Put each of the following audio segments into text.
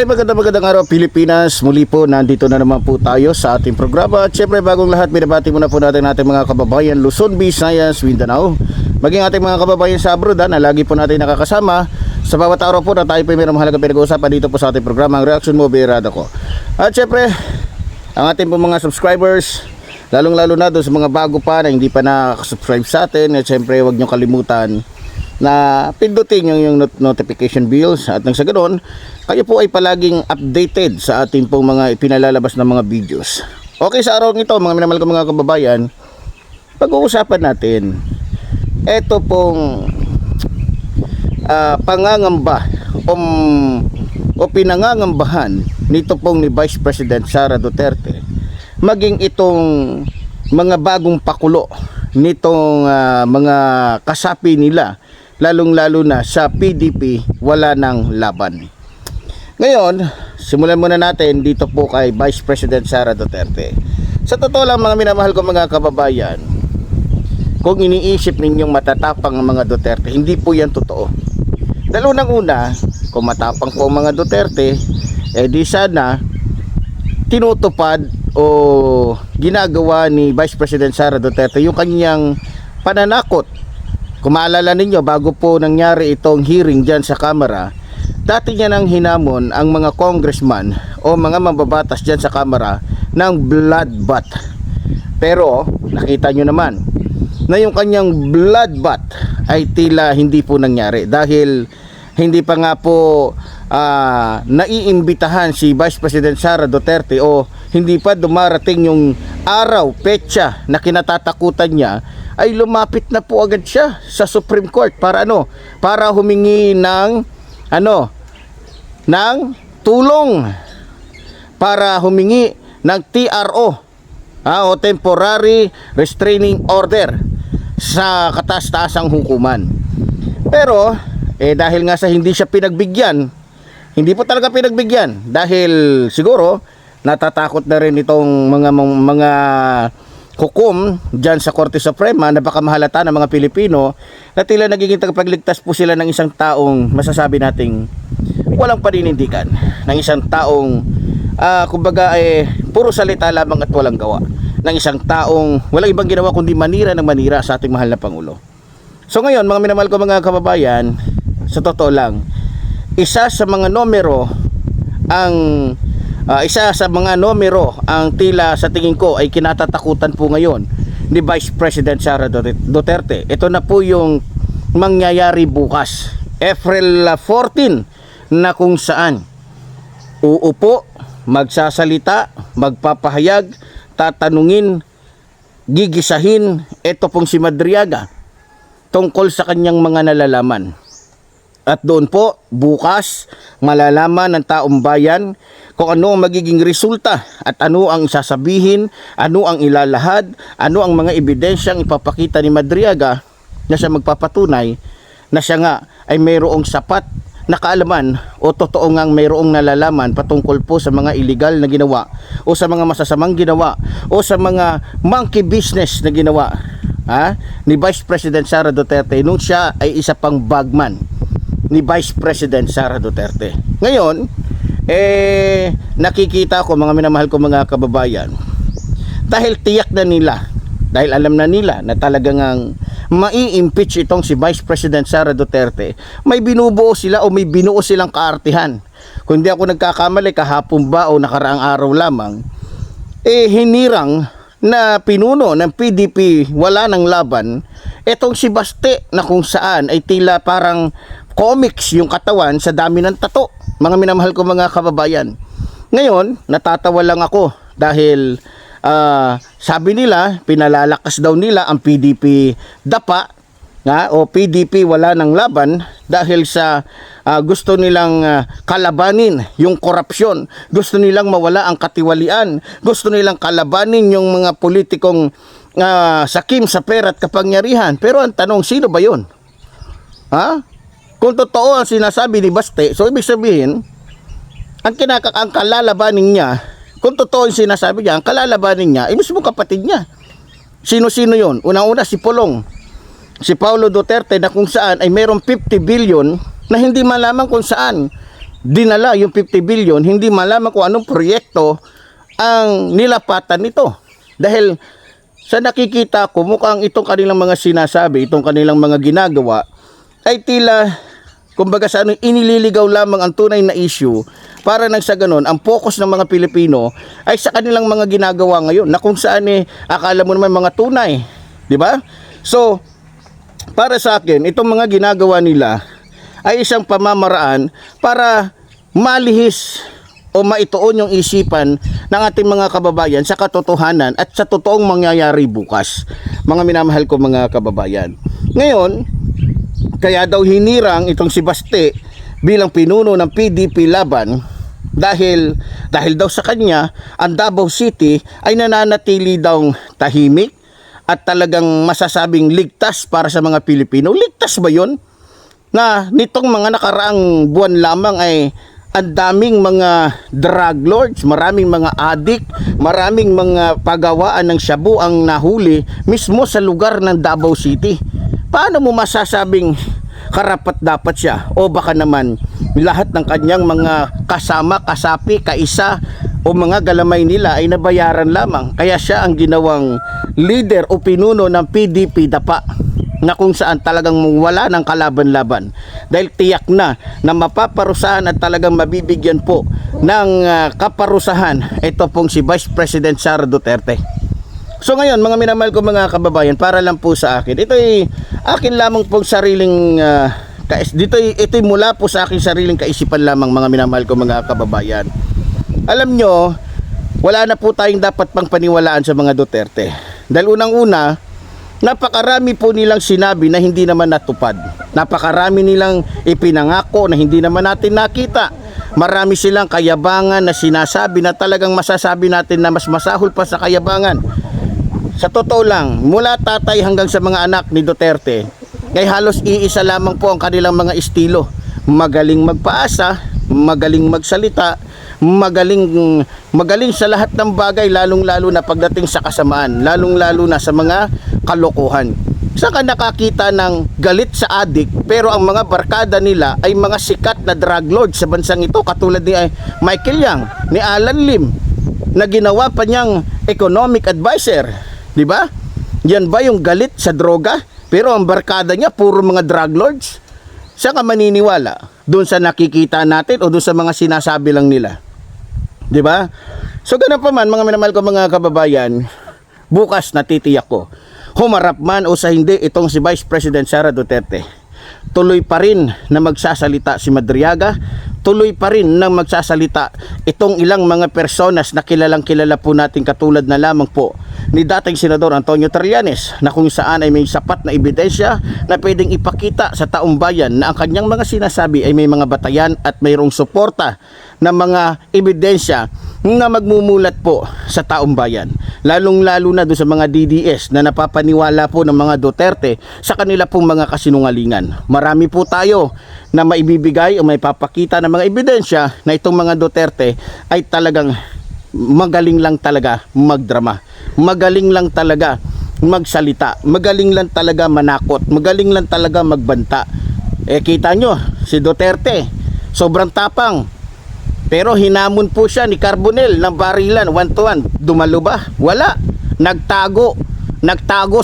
Okay, magandang araw Pilipinas. Muli po, nandito na naman po tayo sa ating programa. At syempre, bagong lahat, binabati muna po natin ating mga kababayan Luzon, Visayas, Mindanao, maging ating mga kababayan sa abroad na lagi po natin nakakasama sa bawat araw po na tayo po may mahalagang pinag-uusapan dito po sa ating programa, ang Reaction Mo, Birada Ko. At syempre, ang ating po mga subscribers, lalong-lalo na doon sa mga bago pa na hindi pa nakasubscribe sa atin, at syempre, huwag nyo kalimutan na pindutin yung notification bells at nang sa ganoon kayo po ay palaging updated sa ating pong mga ipinalalabas na mga videos. Okay, sa araw nito mga minamahal ko mga kababayan, pag-uusapan natin ito pong pangangamba o pinangangambahan nito pong ni Vice President Sara Duterte, maging itong mga bagong pakulo nitong mga kasapi nila, lalong-lalo na sa PDP wala ng laban. Ngayon, simulan muna natin dito po kay Vice President Sara Duterte. Sa totoo lang mga minamahal ko mga kababayan, kung iniisip ninyong matatapang ang mga Duterte, hindi po yan totoo. Dahil unang-una, kung matapang po ang mga Duterte, di sana tinutupad o ginagawa ni Vice President Sara Duterte yung kanyang pananakot. Kung maalala ninyo, bago po nangyari itong hearing dyan sa Kamara, dati niya nang hinamon ang mga congressman o mga mambabatas dyan sa Kamara ng bloodbath. Pero nakita nyo naman na yung kanyang bloodbath ay tila hindi po nangyari dahil hindi pa nga po naiimbitahan si Vice President Sara Duterte o hindi pa dumarating yung araw, petsa na kinatatakutan niya, ay lumapit na po agad siya sa Supreme Court para para humingi ng ng tulong, para humingi ng TRO o Temporary Restraining Order sa kataas-taasang hukuman. Pero dahil nga sa hindi siya pinagbigyan, hindi po talaga pinagbigyan dahil siguro natatakot na rin itong mga hukom dyan sa Korte Suprema na baka mahalata ng mga Pilipino na tila nagiging tagapagligtas po sila ng isang taong masasabi nating walang paninindigan, ng isang taong kumbaga puro salita lamang at walang gawa, ng isang taong walang ibang ginawa kundi manira ng manira sa ating mahal na Pangulo. So ngayon mga minamahal ko mga kababayan, sa totoo lang, isa sa mga numero ang tila sa tingin ko ay kinatatakutan po ngayon ni Vice President Sara Duterte. Ito na po yung mangyayari bukas, April 14, na kung saan uupo, magsasalita, magpapahayag, tatanungin, gigisahin ito pong si Madriaga tungkol sa kanyang mga nalalaman. At doon po, bukas, malalaman ng taong bayan kung ano ang magiging resulta at ano ang sasabihin, ano ang ilalahad, ano ang mga ebidensyang ipapakita ni Madriaga na siya magpapatunay na siya nga ay mayroong sapat na kaalaman o totoo ngang mayroong nalalaman patungkol po sa mga illegal na ginawa o sa mga masasamang ginawa o sa mga monkey business na ginawa ni Vice President Sara Duterte nung siya ay isa pang bagman ni Vice President Sara Duterte. Ngayon, nakikita ko mga minamahal ko mga kababayan, dahil tiyak na nila, dahil alam na nila na talagang mai-impeach itong si Vice President Sara Duterte, may binubuo sila o may binuo silang kaartihan. Kung hindi ako nagkakamali, kahapon ba o nakaraang araw lamang, hinirang na pinuno ng PDP wala ng laban etong si Baste, na kung saan ay tila parang comics yung katawan sa dami ng tato, mga minamahal ko mga kababayan. Ngayon, natatawa lang ako dahil sabi nila, pinalalakas daw nila ang PDP dapa o PDP wala ng laban dahil sa gusto nilang kalabanin yung korupsyon, gusto nilang mawala ang katiwalian, gusto nilang kalabanin yung mga politikong sakim sa pera at kapangyarihan. Pero ang tanong, sino ba yun? Kung totoo ang sinasabi ni Baste, so ibig sabihin, ang kalalabanin niya, kung totoo ang sinasabi niya, ang kalalabanin niya, ay mismo kapatid niya. Sino-sino yun? Unang-una si Pulong, si Paulo Duterte, na kung saan ay mayroong 50 billion na hindi malaman kung saan dinala yung 50 billion, hindi malaman kung anong proyekto ang nilapatan nito. Dahil sa nakikita ko, mukhang itong kanilang mga sinasabi, itong kanilang mga ginagawa, ay tila, kumbaga sa ano, inililigaw lamang ang tunay na issue para nang sa ganon, ang focus ng mga Pilipino ay sa kanilang mga ginagawa ngayon na kung saan akala mo naman mga tunay. Di ba? So, para sa akin, itong mga ginagawa nila ay isang pamamaraan para malihis o maituon yung isipan ng ating mga kababayan sa katotohanan at sa totoong mangyayari bukas. Mga minamahal ko mga kababayan. Ngayon, kaya daw hinirang itong si Baste bilang pinuno ng PDP laban dahil daw sa kanya ang Davao City ay nananatili daw tahimik at talagang masasabing ligtas para sa mga Pilipino. Ligtas ba yun? Na nitong mga nakaraang buwan lamang ay ang daming mga drug lords, maraming mga addict, maraming mga pagawaan ng shabu ang nahuli mismo sa lugar ng Davao City. Paano mo masasabing karapat dapat siya? O baka naman lahat ng kanyang mga kasama, kasapi, kaisa o mga galamay nila ay nabayaran lamang. Kaya siya ang ginawang leader o pinuno ng PDP Dapa, na kung saan talagang wala ng kalaban-laban dahil tiyak na mapaparusahan at talagang mabibigyan po ng kaparusahan ito pong si Vice President Sara Duterte. So ngayon mga minamahal ko mga kababayan, para lang po sa akin, ito ay akin lamang pong sariling ito'y mula po sa aking sariling kaisipan lamang mga minamahal ko mga kababayan. Alam nyo, wala na po tayong dapat pang paniwalaan sa mga Duterte dahil unang-una, napakarami po nilang sinabi na hindi naman natupad. Napakarami nilang ipinangako na hindi naman natin nakita. Marami silang kayabangan na sinasabi na talagang masasabi natin na mas masahol pa sa kayabangan. Sa totoo lang, mula tatay hanggang sa mga anak ni Duterte, ay halos iisa lamang po ang kanilang mga estilo. Magaling magpaasa, magaling magsalita, magaling sa lahat ng bagay, lalong-lalo na pagdating sa kasamaan, lalong-lalo na sa mga kalokohan. Saka nakakita ng galit sa adik, pero ang mga barkada nila ay mga sikat na drug lord sa bansang ito, katulad ni Michael Yang, ni Alan Lim, na ginawa pa niyang economic advisor. Di ba? Yan ba yung galit sa droga? Pero ang barkada niya puro mga drug lords. Saka maniniwala doon sa nakikita natin o doon sa mga sinasabi lang nila. Di ba? So ganun pa man mga minamahal ko mga kababayan, bukas natitiyak ko, humarap man o sa hindi itong si Vice President Sara Duterte, tuloy pa rin na magsasalita si Madriaga, tuloy pa rin na magsasalita itong ilang mga personas na kilalang kilala po natin, katulad na lamang po ni dating Senador Antonio Trillanes, na kung saan ay may sapat na ebidensya na pwedeng ipakita sa taong bayan na ang kanyang mga sinasabi ay may mga batayan at mayroong suporta na mga ebidensya na magmumulat po sa taong bayan, lalong-lalo na doon sa mga DDS na napapaniwala po ng mga Duterte sa kanila pong mga kasinungalingan. Marami po tayo na maibibigay o may papakita ng mga ebidensya na itong mga Duterte ay talagang magaling lang talaga magdrama, magaling lang talaga magsalita, magaling lang talaga manakot, magaling lang talaga magbanta. Kita nyo, si Duterte sobrang tapang, pero hinamon po siya ni Carbonell ng barilan 1-to-1. Dumalo ba? Wala. Nagtago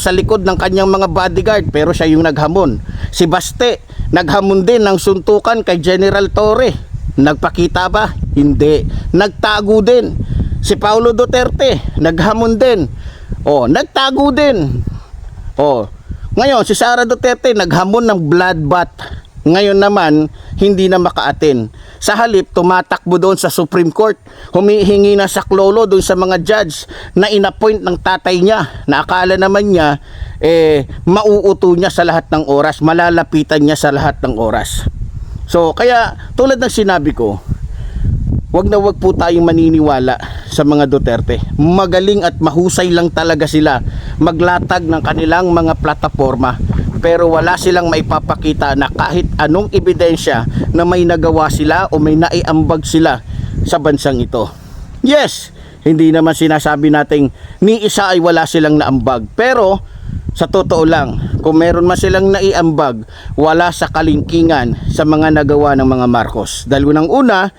sa likod ng kanyang mga bodyguard, pero siya yung naghamon. Si Baste naghamon din ng suntukan kay General Torre. Nagpakita ba? Hindi. Nagtago din. Si Paulo Duterte naghamon din. Nagtago din. Ngayon si Sara Duterte naghamon ng bloodbath. Ngayon naman hindi na makaatin. Sa halip tumatakbo doon sa Supreme Court, humihingi na saklolo doon sa mga judge na inappoint ng tatay niya, na akala naman niya mauuto niya sa lahat ng oras, malalapitan niya sa lahat ng oras. So kaya tulad ng sinabi ko, wag na wag po tayong maniniwala sa mga Duterte. Magaling at mahusay lang talaga sila maglatag ng kanilang mga plataforma, pero wala silang maipapakita na kahit anong ebidensya na may nagawa sila o may naiambag sila sa bansang ito. Yes, hindi naman sinasabi nating ni isa ay wala silang naambag, pero sa totoo lang, kung meron man silang naiambag, wala sa kalingkingan sa mga nagawa ng mga Marcos. Dahil unang-una,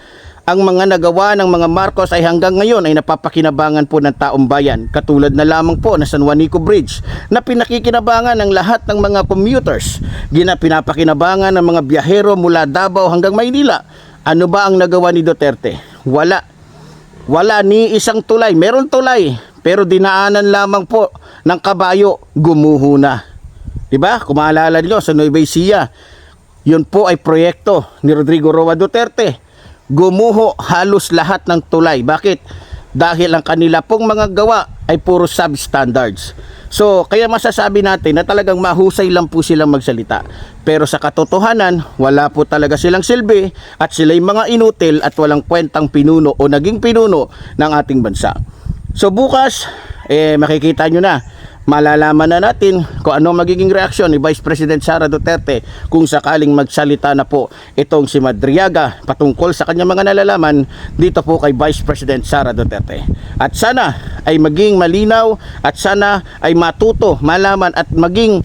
ang mga nagawa ng mga Marcos ay hanggang ngayon ay napapakinabangan po ng taong bayan. Katulad na lamang po na San Juanico Bridge na pinakikinabangan ng lahat ng mga commuters. Pinapakinabangan ng mga biyahero mula Davao hanggang Maynila. Ano ba ang nagawa ni Duterte? Wala ni isang tulay. Meron tulay, pero dinaanan lamang po ng kabayo, gumuho na. Diba? Kung maalala nyo sa Nueva Ecija, yun po ay proyekto ni Rodrigo Roa Duterte. Gumuho halos lahat ng tulay. Bakit? Dahil ang kanila pong mga gawa ay puro substandards. So, kaya masasabi natin na talagang mahusay lang po silang magsalita. Pero sa katotohanan, wala po talaga silang silbi at sila'y mga inutil at walang kwentang pinuno o naging pinuno ng ating bansa. So bukas, makikita nyo na, malalaman na natin kung ano magiging reaksyon ni Vice President Sara Duterte kung sakaling magsalita na po itong si Madriaga patungkol sa kanyang mga nalalaman dito po kay Vice President Sara Duterte. At sana ay maging malinaw at sana ay matuto, malaman at maging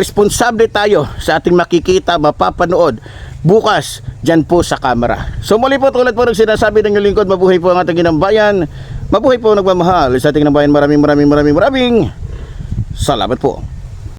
responsable tayo sa ating makikita, mapapanood bukas dyan po sa kamera. So muli po, tulad po ng sinasabi ng inyong lingkod, mabuhay po ang ating ginambayan, mabuhay po ang nagmamahal sa ating ginambayan. Maraming salamat po.